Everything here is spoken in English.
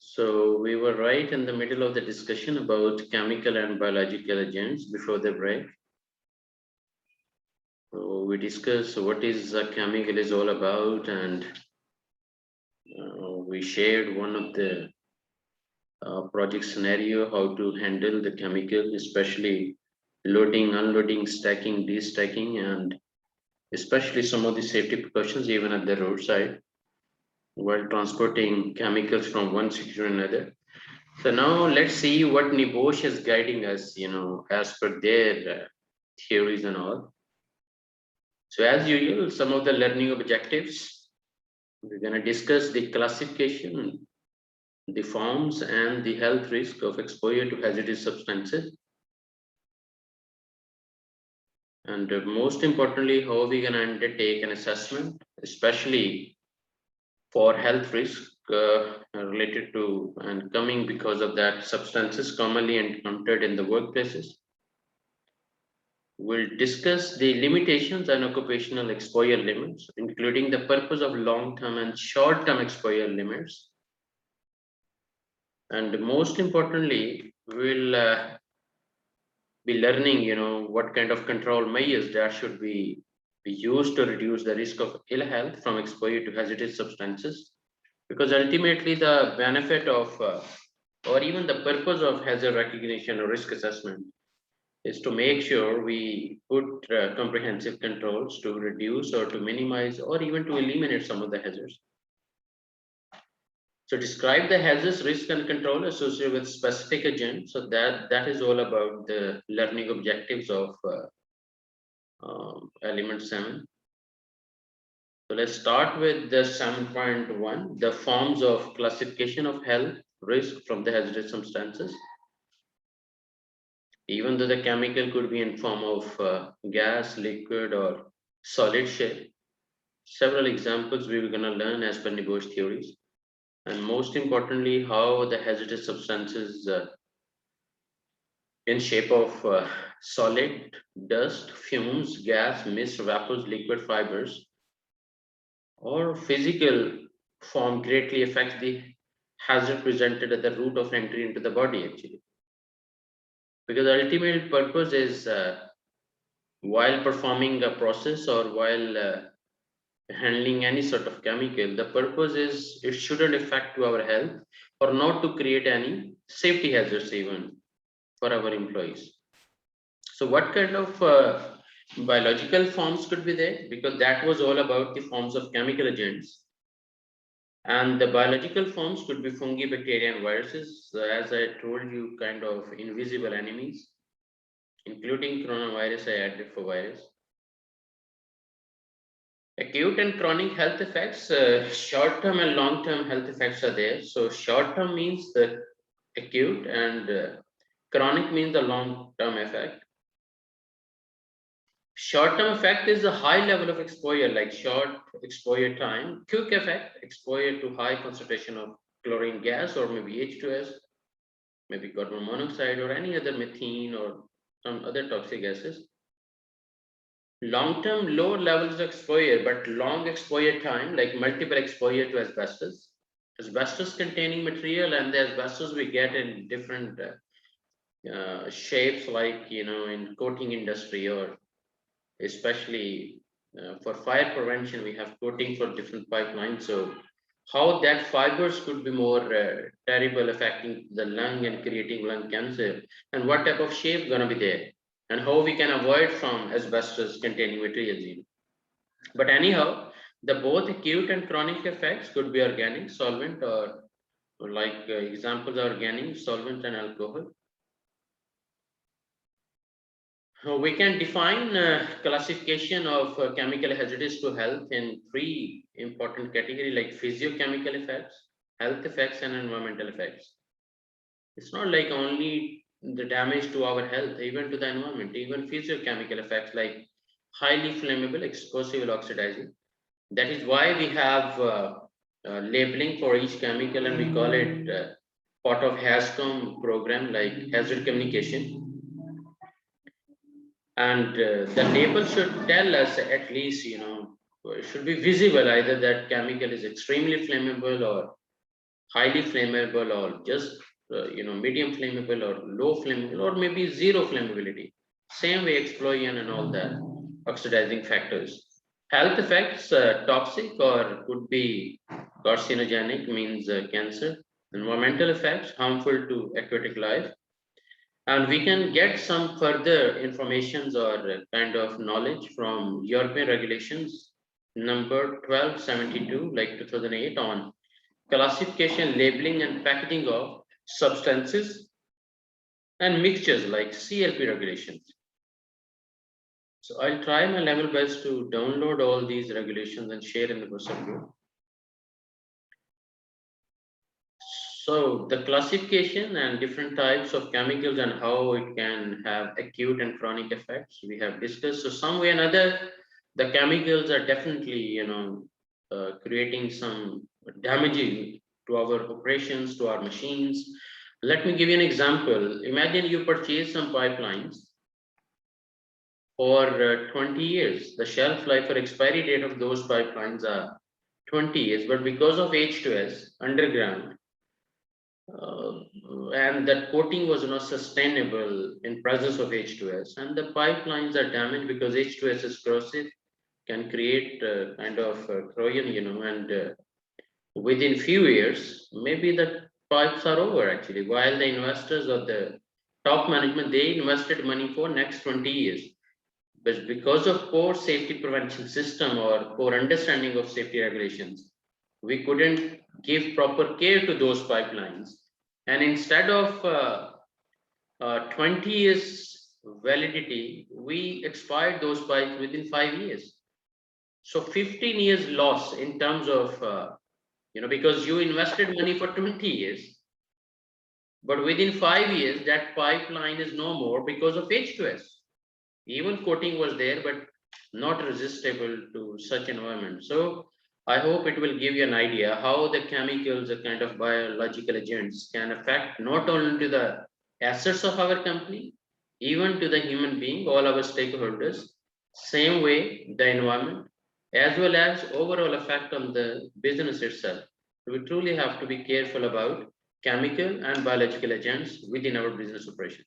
So we were right in the middle of the discussion about chemical and biological agents before the break. So we discussed what is a chemical is all about, and we shared one of the project scenario, how to handle the chemical, especially loading, unloading, stacking, destacking, and especially some of the safety precautions even at the roadside while transporting chemicals from one city to another. So now let's see what NEBOSH is guiding us, as per their theories and all. So as usual, some of the learning objectives, we're going to discuss the classification, the forms and the health risk of exposure to hazardous substances. And most importantly, how are we going to undertake an assessment, especially for health risk related to and coming because of that substances commonly encountered in the workplaces. We'll discuss the limitations and occupational exposure limits, including the purpose of long-term and short-term exposure limits. And most importantly, we'll be learning, what kind of control measures that should be used to reduce the risk of ill health from exposure to hazardous substances. Because ultimately the benefit of or even the purpose of hazard recognition or risk assessment is to make sure we put comprehensive controls to reduce or to minimize or even to eliminate some of the hazards. So describe the hazards, risk and control associated with specific agent. So that is all about the learning objectives of element 7. So let's start with the 7.1, the forms of classification of health risk from the hazardous substances. Even though the chemical could be in form of gas, liquid or solid shape. Several examples we were going to learn as per NEBOSH theories. And most importantly, how the hazardous substances in shape of solid, dust, fumes, gas, mist, vapors, liquid fibers, or physical form greatly affects the hazard presented at the route of entry into the body actually. Because the ultimate purpose is while performing a process or while handling any sort of chemical, the purpose is it shouldn't affect to our health or not to create any safety hazards even for our employees. So what kind of biological forms could be there? Because that was all about the forms of chemical agents. And the biological forms could be fungi, bacteria, and viruses, as I told you, kind of invisible enemies, including coronavirus, I added for virus. Acute and chronic health effects, short-term and long-term health effects are there. So short-term means the acute and chronic means the long-term effect. Short-term effect is a high level of exposure, like short exposure time. Quick effect, exposure to high concentration of chlorine gas or maybe H2S, maybe carbon monoxide or any other methane or some other toxic gases. Long-term low levels of exposure, but long exposure time, like multiple exposure to asbestos. Asbestos containing material, and the asbestos we get in different shapes, like in coating industry or especially for fire prevention, we have coating for different pipelines. So how that fibers could be more terrible, affecting the lung and creating lung cancer, and what type of shape gonna be there, and how we can avoid from asbestos containing materials. But anyhow, the both acute and chronic effects could be organic, solvent, or like examples are organic, solvent, and alcohol. We can define classification of chemical hazards to health in 3 important categories, like physiochemical effects, health effects, and environmental effects. It's not like only the damage to our health, even to the environment, even physiochemical effects like highly flammable, explosive, oxidizing. That is why we have labeling for each chemical, and we call it part of HAZCOM program, like hazard communication. And the label should tell us at least, it should be visible either that chemical is extremely flammable or highly flammable or just medium flammable or low flammable or maybe zero flammability. Same way explosion and all that oxidizing factors. Health effects, toxic or could be carcinogenic, means cancer. Environmental effects, harmful to aquatic life. And we can get some further informations or kind of knowledge from European regulations number 1272, like 2008, on classification, labeling, and packaging of substances and mixtures, like CLP regulations. So I'll try my level best to download all these regulations and share in the WhatsApp group. So the classification and different types of chemicals and how it can have acute and chronic effects we have discussed. So some way or another, the chemicals are definitely, creating some damaging to our operations, to our machines. Let me give you an example. Imagine you purchase some pipelines for 20 years. The shelf life or expiry date of those pipelines are 20 years, but because of H2S underground, and that coating was not sustainable in presence of H2S, and the pipelines are damaged because H2S is corrosive, can create kind of corrosion, and within few years, maybe the pipes are over actually, while the investors or the top management, they invested money for next 20 years. But because of poor safety prevention system or poor understanding of safety regulations, we couldn't give proper care to those pipelines. And instead of 20 years validity, we expired those pipes within 5 years. So 15 years loss in terms of, because you invested money for 20 years, but within 5 years, that pipeline is no more because of H2S. Even coating was there, but not resistible to such environment. So I hope it will give you an idea how the chemicals, a kind of biological agents, can affect not only to the assets of our company, even to the human being, all our stakeholders, same way the environment, as well as overall effect on the business itself. We truly have to be careful about chemical and biological agents within our business operation.